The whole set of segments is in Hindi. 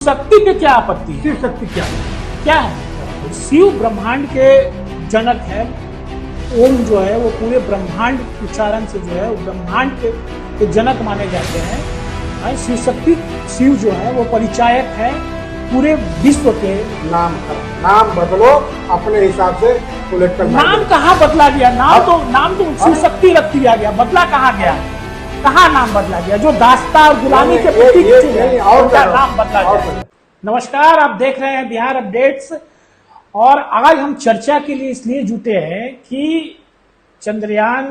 शक्ति पे क्या आपत्ति है? शिव शक्ति क्या है शिव ब्रह्मांड के जनक है। ओम जो है वो पूरे ब्रह्मांड उच्चारण से जो है वो ब्रह्मांड के जनक माने जाते हैं। शिव शक्ति शिव जो है वो परिचायक है पूरे विश्व के। नाम बदलो अपने हिसाब से उलट कर। नाम कहाँ बदला गया? नाम तो शिव शक्ति रख दिया गया, बदला कहाँ गया? कहाँ नाम बदला गया? जो दास्ता और गुलामी के प्रतीक नाम बदला गया। नमस्कार, आप देख रहे हैं बिहार अपडेट्स और आज हम चर्चा के लिए इसलिए जुटे हैं कि चंद्रयान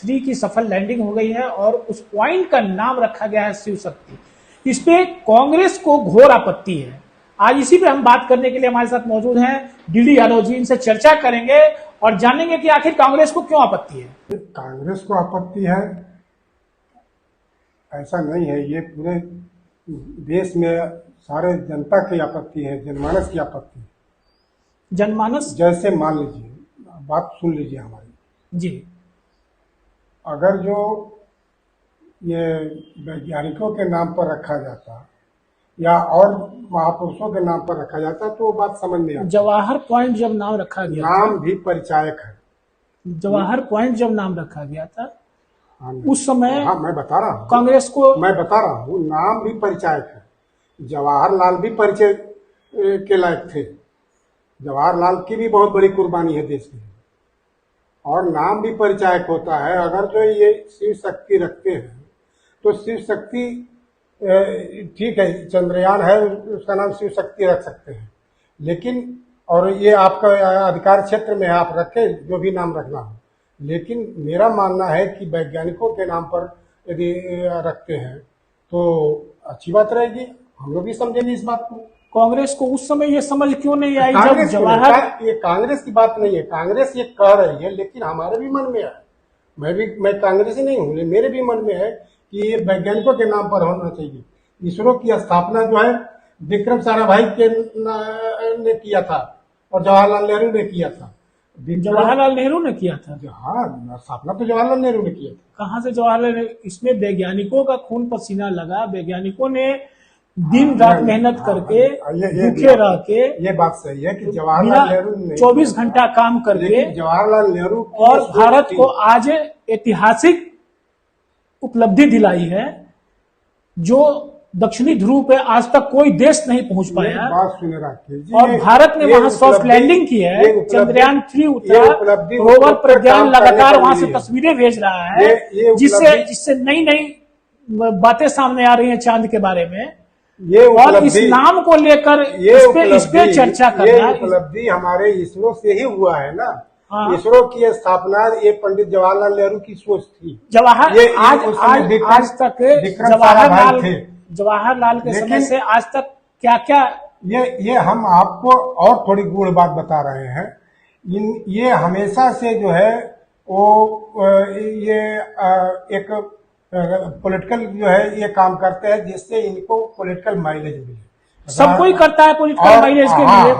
3 की सफल लैंडिंग हो गई है और उस पॉइंट का नाम रखा गया है शिव शक्ति। इस पे कांग्रेस को घोर आपत्ति है। आज इसी पे हम बात करने के लिए हमारे साथ मौजूद हैं डीडी यादव जी। इनसे चर्चा करेंगे और जानेंगे कि आखिर कांग्रेस को क्यों आपत्ति है। कांग्रेस को आपत्ति है ऐसा नहीं है, ये पूरे देश में सारे जनता की आपत्ति है, जनमानस की आपत्ति है। जनमानस जैसे मान लीजिए, बात सुन लीजिए हमारी जी। अगर जो ये वैज्ञानिकों के नाम पर रखा जाता या और महापुरुषों के नाम पर रखा जाता तो वो बात समझ में आती। जवाहर पॉइंट जब नाम रखा गया, नाम भी परिचायक है। जवाहर पॉइंट जब नाम रखा गया था उस समय, हाँ मैं बता रहा हूँ, कांग्रेस को मैं बता रहा हूँ, नाम भी परिचायक है। जवाहरलाल भी परिचय के लायक थे। जवाहरलाल की भी बहुत बड़ी कुर्बानी है देश में, और नाम भी परिचायक होता है। अगर जो ये शिव शक्ति रखते हैं तो शिव शक्ति ठीक है, चंद्रयान है उसका नाम शिव शक्ति रख सकते हैं, लेकिन और ये आपका अधिकार क्षेत्र में है, आप रखें जो भी नाम रखना हो। लेकिन मेरा मानना है कि वैज्ञानिकों के नाम पर यदि रखते हैं तो अच्छी बात रहेगी, हम लोग भी समझेंगे इस बात को। कांग्रेस को उस समय ये समझ क्यों नहीं आई जब ये कांग्रेस की बात नहीं है, कांग्रेस ये कह रही है, लेकिन हमारे भी मन में है। मैं कांग्रेसी नहीं हूँ, मेरे भी मन में है कि ये वैज्ञानिकों के नाम पर होना चाहिए। इसरो की स्थापना जो है विक्रम साराभाई ने किया था और जवाहरलाल नेहरू ने किया था। जवाहरलाल नेहरू ने किया था? हाँ, स्थापना तो जवाहरलाल नेहरू ने किया था। कहाँ से जवाहरलाल नेहरू? इसमें वैज्ञानिकों का खून पसीना लगा। वैज्ञानिकों ने दिन रात मेहनत करके भूखे रह के, ये बात सही है कि जवाहरलाल नेहरू ने 24 घंटा काम करके जवाहरलाल नेहरू और भारत को आज ऐतिहासिक उपलब्धि दिलाई है जो दक्षिणी ध्रुव पे आज तक कोई देश नहीं पहुंच पाया। बात सुने राकेश जी, और भारत ने वहां सॉफ्ट लैंडिंग की है। चंद्रयान 3 उतरा, रोवर प्रज्ञान लगातार वहां से तस्वीरें भेज रहा है जिससे नई नई बातें सामने आ रही हैं चांद के बारे में। और इस नाम को लेकर इस पे चर्चा करना, उपलब्धि हमारे इसरो से ही हुआ है ना। हाँ। इसरो की स्थापना ये पंडित जवाहरलाल नेहरू की सोच थी। आज तक जवाहरलाल के समय से आज तक क्या क्या ये हम आपको और थोड़ी गूढ़ बात बता रहे हैं। ये हमेशा से जो है वो ये एक पॉलिटिकल जो है ये काम करते हैं जिससे इनको पॉलिटिकल माइलेज मिले। सब कोई करता है पॉलिटिकल माइलेज के लिए।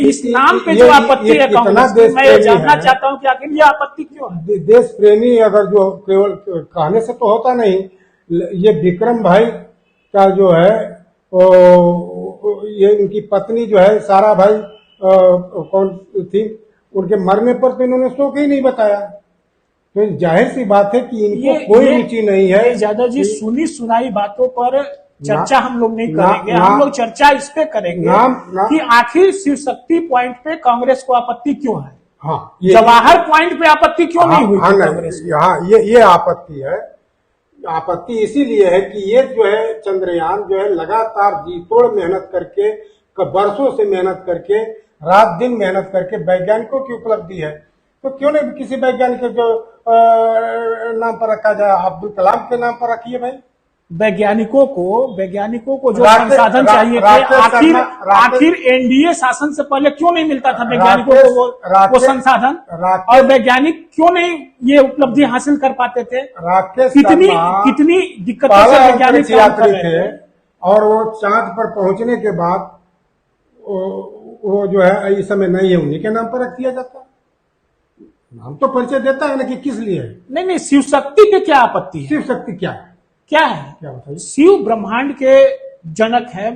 इस नाम पे जो आपत्ति है कांग्रेस, मैं जानना चाहता हूँ कि आखिर ये आपत्ति क्यों है? देश प्रेमी अगर जो केवल कहने से तो होता नहीं। ये विक्रम भाई का जो है ये उनकी पत्नी जो है सारा भाई कौन थी, उनके मरने पर तो इन्होंने शोक ही नहीं बताया। तो जाहिर सी बात है कि इनको कोई रुचि नहीं है। यादव जी, सुनी सुनाई बातों पर चर्चा हम लोग नहीं करेंगे। हम लोग चर्चा इस पे करेंगे कि आखिर शिव शक्ति पॉइंट पे कांग्रेस को आपत्ति क्यों है। हाँ, जवाहर पॉइंट पे आपत्ति क्यों नहीं हुई कांग्रेस? हाँ, ये आपत्ति है। आपत्ति इसीलिए है कि ये जो है चंद्रयान जो है लगातार जी तोड़ मेहनत करके, बरसों से मेहनत करके, रात दिन मेहनत करके वैज्ञानिकों की उपलब्धि है। तो क्यों नहीं किसी वैज्ञानिक जो नाम पर रखा जाए? अब्दुल कलाम के नाम पर रखिए भाई। वैज्ञानिकों को जो संसाधन चाहिए थे, आखिर एनडीए शासन से पहले क्यों नहीं मिलता था वैज्ञानिकों को वो संसाधन? और वैज्ञानिक क्यों नहीं ये उपलब्धि हासिल कर पाते थे? कितनी दिक्कतों से वैज्ञानिक यात्री थे, और वो चांद पर पहुंचने के बाद वो जो है इस समय नहीं है, उन्हीं के नाम पर रख दिया जाता। नाम तो परिचय देता है ना कि किस लिए। नहीं, शिव शक्ति पे क्या आपत्ति है? शिव शक्ति क्या है? क्या है? शिव ब्रह्मांड के जनक है।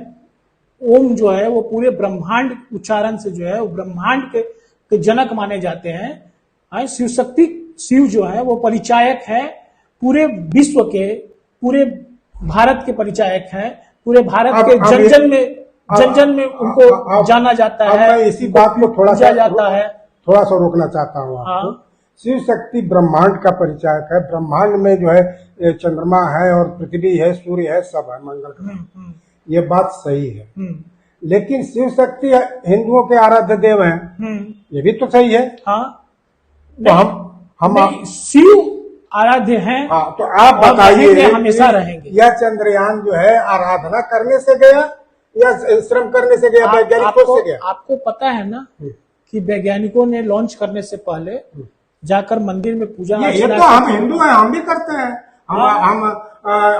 ओम जो है वो पूरे ब्रह्मांड उच्चारण से जो है वो ब्रह्मांड के जनक माने जाते हैं। शिव शक्ति, शिव जो है वो परिचायक है पूरे विश्व के, पूरे भारत के परिचायक है। पूरे भारत के जन जन में उनको जाना जाता है। मैं इसी बात को थोड़ा सा रोकना चाहता हूँ आपको। शिव शक्ति ब्रह्मांड का परिचायक है। ब्रह्मांड में जो है चंद्रमा है और पृथ्वी है, सूर्य है, सब है, मंगल ग्रह। ये बात सही है, लेकिन शिव शक्ति हिंदुओं के आराध्य देव हैं, ये भी तो सही है। तो हम शिव आराध्य हैं। तो आप बताइए, हमेशा रहेंगे। यह चंद्रयान जो है आराधना करने से गया या श्रम करने से गया, वैज्ञानिकों से गया? आपको पता है ना कि वैज्ञानिकों ने लॉन्च करने से पहले जाकर मंदिर में पूजा ये तो हम हिंदू हैं, हम भी करते हैं। हम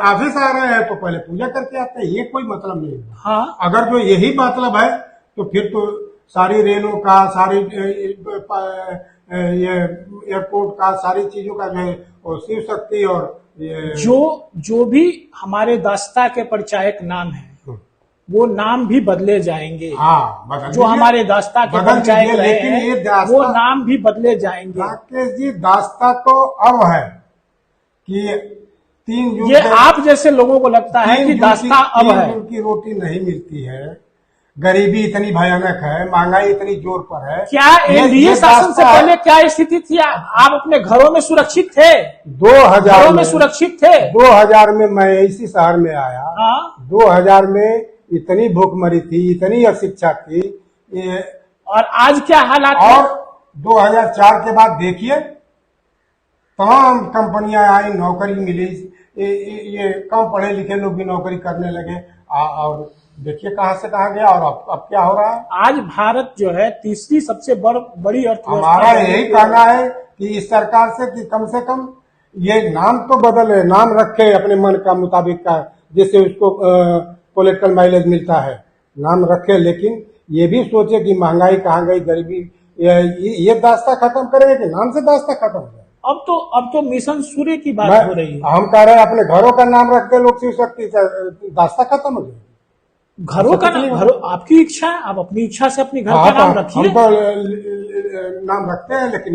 ऑफिस आ रहे हैं तो पहले पूजा करके आते हैं, ये कोई मतलब नहीं है। अगर जो यही मतलब है तो फिर तो सारी रेलों का, सारी ये एयरपोर्ट का, सारी चीजों का जो है और शिव शक्ति और जो भी हमारे दास्ता के परिचायक नाम है वो नाम भी बदले जाएंगे। जो हमारे दास्ता के परिचायक रहे हैं वो नाम भी बदले जाएंगे। राकेश जी, दास्ता तो अब है कि 3 जून, ये आप जैसे लोगों को लगता है कि दास्ता अब है। 3 जून की रोटी नहीं मिलती है, गरीबी इतनी भयानक है, महंगाई इतनी जोर पर है। क्या एनडीए शासन से पहले क्या स्थिति थी? आप अपने घरों में सुरक्षित थे? 2000 में सुरक्षित थे? 2000 में मैं इसी शहर में आया। 2000 में इतनी भूखमरी थी, इतनी अशिक्षा थी, और आज क्या हालात है? और 2004 के बाद देखिए तमाम कंपनियां आई, नौकरी मिली, ये कम पढ़े लिखे लोग भी नौकरी करने लगे, और देखिए कहां से कहां गया। और अब क्या हो रहा है? आज भारत जो है तीसरी सबसे बड़ी अर्थव्यवस्था। हमारा यही कहना है कि इस सरकार से कि कम से कम ये नाम तो बदले, नाम रखे अपने मन का मुताबिक का, जिससे उसको पॉलिटिकल माइलेज मिलता है, नाम रखे, लेकिन ये भी सोचे कि महंगाई कहाँ गई, गरीबी, ये दास्ता खत्म करेंगे कि नाम से दास्ता खत्म हो जाए। अब तो मिशन सूर्य की बात हो रही है। हम कह रहे हैं अपने घरों का नाम रखते लोग शिव शक्ति, दास्ता खत्म हो जाए। घरों का नाम, आपकी इच्छा है, आप अपनी इच्छा से अपने घर का नाम रखिए। हम तो नाम रखते हैं, लेकिन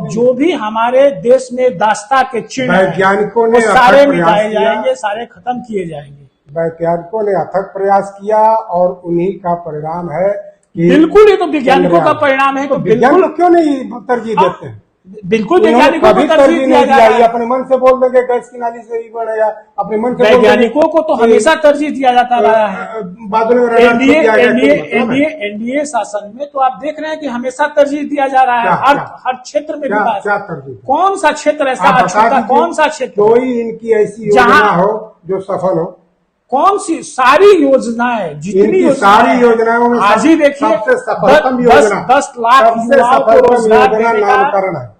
जो भी हमारे देश में दास्ता के चिन्ह वैज्ञानिकों ने सारे मिटाए जाएंगे, सारे खत्म किए जाएंगे। वैज्ञानिकों ने अथक प्रयास किया और उन्हीं का परिणाम है कि बिल्कुल, ये तो वैज्ञानिकों का परिणाम है। तो वैज्ञानिक क्यों नहीं तरजीह देते हैं? बिल्कुल वैज्ञानिकों को तरजीह दिया जा रहा है। अपने मन से बोल देंगे गैस की नाली से ही बढ़ेगा, अपने मन से। वैज्ञानिकों को तो हमेशा तरजीह दिया जाता रहा है। एनडीए शासन में तो आप देख रहे हैं कि हमेशा तरजीह दिया जा रहा है, हर क्षेत्र में विकास। कौन सा क्षेत्र ऐसा, कौन सा क्षेत्र कोई इनकी ऐसी योजना हो जो सफल हो? कौन सी? सारी योजनाएं, जितनी सारी योजनाओं में आज ही देखिए 10 लाख युवाओं को रोजगार देने का,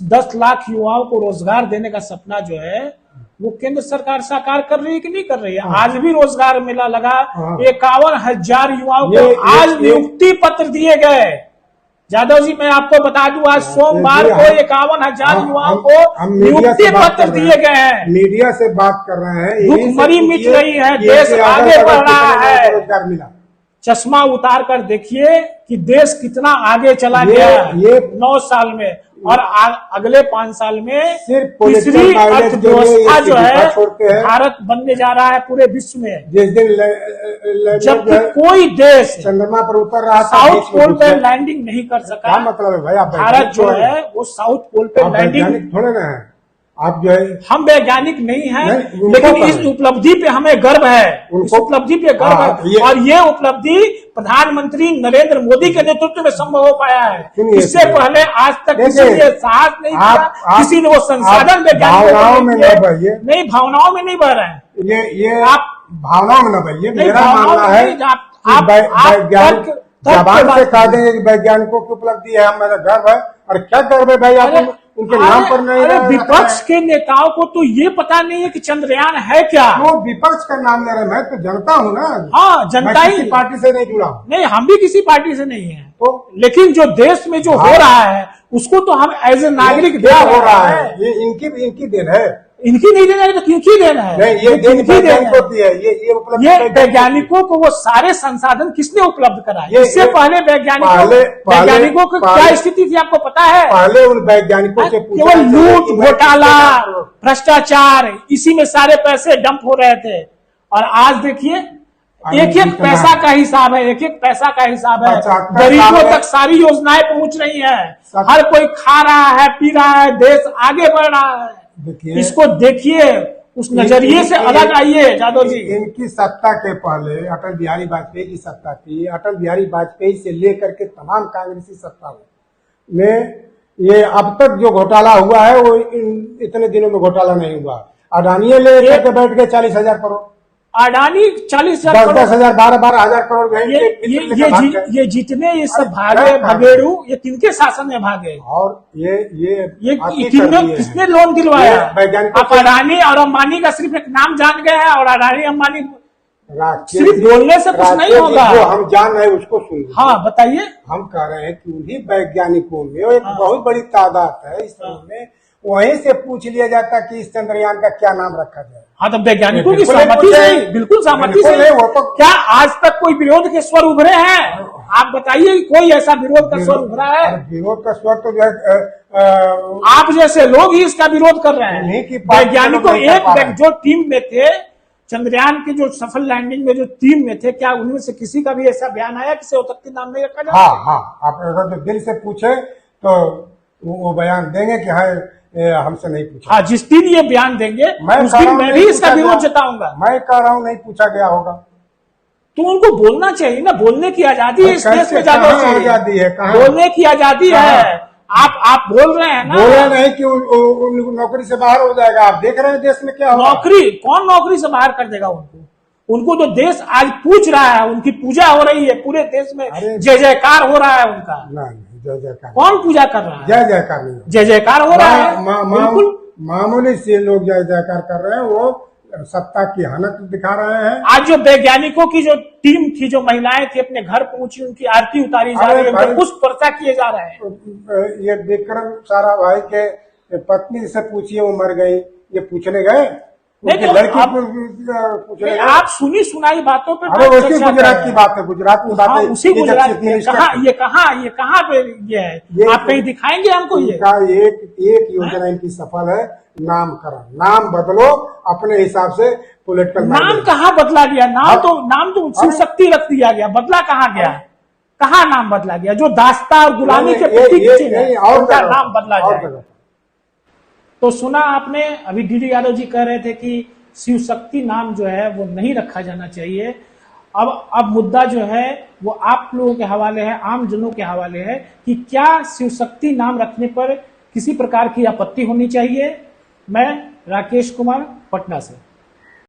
10 लाख युवाओं को रोजगार देने का सपना जो है वो केंद्र सरकार साकार कर रही है कि नहीं कर रही है? आज भी रोजगार मेला लगा, 51,000 युवाओं को आज नियुक्ति पत्र दिए गए। यादव जी, मैं आपको बता दूं, आज सोमवार को 51,000 युवाओं को नियुक्ति पत्र दिए गए हैं। मीडिया से बात कर रहे हैं, भूखमरी मिट रही है, देश आगे बढ़ रहा है। चश्मा उतार कर देखिए कि देश कितना आगे चला गया है 9 साल में, और अगले 5 साल में तीसरी अर्थव्यवस्था जो है भारत बनने जा रहा है पूरे विश्व में। जिस दिन जबकि कोई देश चंद्रमा पर उतर रहा, साउथ पोल पे लैंडिंग नहीं कर सका। मतलब है भैया, भारत जो है वो साउथ पोल पे लैंडिंग थोड़े ना है। आप जो है, हम वैज्ञानिक नहीं हैं, लेकिन इस उपलब्धि पे हमें गर्व है, इस उपलब्धि पे गर्व है। और ये उपलब्धि प्रधानमंत्री नरेंद्र मोदी के नेतृत्व में संभव हो पाया है। इससे पहले आज तक किसी ने साहस नहीं किया, किसी ने वो संसाधन वैज्ञानिकों नहीं, भावनाओं में नहीं बह रहे हैं। ये आप भावनाओं में न बहिए। मेरा मानना है वैज्ञानिक जबान से कह देंगे कि वैज्ञानिकों की उपलब्धि है, हमारा गर्व है। और क्या गर्व है भाई, आप उनके नाम पर नहीं? विपक्ष के नेताओं को तो ये पता नहीं है कि चंद्रयान है क्या। वो विपक्ष का नाम ले रहे, मैं तो जनता हूँ ना। हाँ, जनता ही। किसी पार्टी से नहीं जुड़ा हूँ। नहीं, हम भी किसी पार्टी से नहीं है। तो लेकिन जो देश में जो हो रहा है उसको तो हम एज ए नागरिक देख हो रहा है, ये इनकी देन है। इनकी नहीं देना है तो किनकी देना है? नहीं, ये देन किनकी देना वैज्ञानिकों है? की है, ये उपलब्ध ये वैज्ञानिकों को वो सारे संसाधन किसने उपलब्ध कराए? इससे पहले वैज्ञानिकों की क्या स्थिति थी आपको पता है? पहले उन वैज्ञानिकों से पूछना केवल चाहिए लूट, कि मैं घोटाला, किसके नाम- भ्रष्टाचार, इसी में सारे पैसे डंप हो रहे थे। और आज देखिए एक एक पैसा का हिसाब है, एक एक पैसा का हिसाब है। 75 गरीबों साल में- तक सारी योजनाएं पहुंच रही हैं, सब- हर कोई खा रहा है, पी रहा है, देश आगे बढ़ रहा है। देखिए, इसको देखिए, उस नजरिए से अलग आइए जादव जी। इनकी सत्ता के पहले अटल बिहारी वाजपेयी की सत्ता थी। अटल बिहारी वाजपेयी से लेकर के तमाम कांग्रेसी सत्ता में ये अब तक जो घोटाला हुआ है वो इतने दिनों में घोटाला नहीं हुआ। अडानी ले करके बैठ गए 40,000 करोड़, अडानी 40,000 10 करोड़, 10,000 12,000 करोड़ गए। ये जितने ये सब भागे अरे, भगेड़ू, ये किनके शासन में भागे? और ये आती कर किसने दिए किसने हैं। लोन दिलवाया? ये वैज्ञानिकों आप अडानी और अंबानी का सिर्फ एक नाम जान गए हैं, और अडानी अंबानी राकेश सिर्फ बोलने से कुछ नहीं राकेश जी, होगा। जो हम जान रहे हैं उसको सुन। हाँ बताइए। हम कह रहे हैं कि उन्हीं वैज्ञानिकों में एक बहुत बड़ी तादाद है इस में, वहीं से पूछ लिया जाता कि इस चंद्रयान का क्या नाम रखा जाए। हाँ तो वैज्ञानिकों की बिल्कुल सहमति नहीं, से, बिल्कुल सहमति बिल्कुल से। नहीं, वो तो- क्या आज तक कोई विरोध के स्वर उभरे हैं? आप बताइए, कोई ऐसा विरोध का स्वर उभरा है? विरोध का स्वर तो जो है आप जैसे लोग ही इसका विरोध कर रहे उन्हीं हैं। की बात वैज्ञानिकों नहीं कर पा रहे हैं। जो टीम में थे, चंद्रयान के जो सफल लैंडिंग में जो टीम में थे, क्या उनमें से किसी का भी ऐसा बयान आया कि सेवतक्ती नाम नहीं रखा जाए? हाँ, आप अगर दिल से पूछे तो वो बयान देंगे कि हाँ हमसे नहीं पूछा। हाँ, जिस दिन ये बयान देंगे उस कह रहा दिन हूं मैं नहीं भी इसका पूछा विरोध गया। जताऊंगा। मैं कह रहा हूँ नहीं पूछा गया होगा। तो उनको बोलना चाहिए ना, बोलने की आजादी है इस देश में जादव कहाँ जी। आजादी है? कहाँ? बोलने की आजादी है। आप बोल रहे हैं ना, बोला नहीं कि उन नौकरी से बाहर हो जाएगा। आप देख रहे हैं देश में क्या हो रहा है। नौकरी कौन नौकरी से बाहर कर देगा उनको तो देश आज पूछ रहा है, उनकी पूजा हो रही है पूरे देश में, अरे, जय जयकार हो रहा है उनका। नहीं, जय जयकार, कौन पूजा कर रहा है? जय जयकार नहीं। जय जयकार हो रहा है, बिल्कुल। मामूली से लोग जय जयकार कर रहे हैं, वो सत्ता की हनक दिखा रहे हैं। आज जो वैज्ञानिकों की जो टीम थी, जो महिलाएं थी, अपने घर पहुंची, उनकी आरती उतारी जा रही है, उनको पुष्प वर्षा किए जा रहे हैं। ये विक्रम साराभाई के पत्नी से पूछिए, वो मर गई, ये पूछने गए? नहीं, उनकी तो लड़की आप- पूछने गए? आप सुनी सुनाई बातों पे अरे वैसे चर्चा गुजरात कर की रहे बात है, गुजरात की बात हैं। हाँ, है। उसी ये जब गुजरात चीफ में मिनिस्टर ये कहाँ पे ये है? ये- आप कहीं दिखाएंगे हमको ये? इनका एक योजना इनकी सफल है, नामकरण। नाम बदलो अपने हिसाब से, पॉलिटिकल नाम कहाँ बदला गया? नाम तो शिव शक्ति रख दिया गया, बदला कहाँ गया? कहाँ नाम बदला गया? जो दास्ता और गुलामी के प्रतीक चिन्ह है, उनका नाम बदला जाए। तो सुना आपने, अभी डीडी यादव जी कह रहे थे कि शिव शक्ति नाम जो है वो नहीं रखा जाना चाहिए। अब मुद्दा जो है वो आप लोगों के हवाले है, आम जनों के हवाले है कि क्या शिव शक्ति नाम रखने पर किसी प्रकार की आपत्ति होनी चाहिए। मैं राकेश कुमार, पटना से।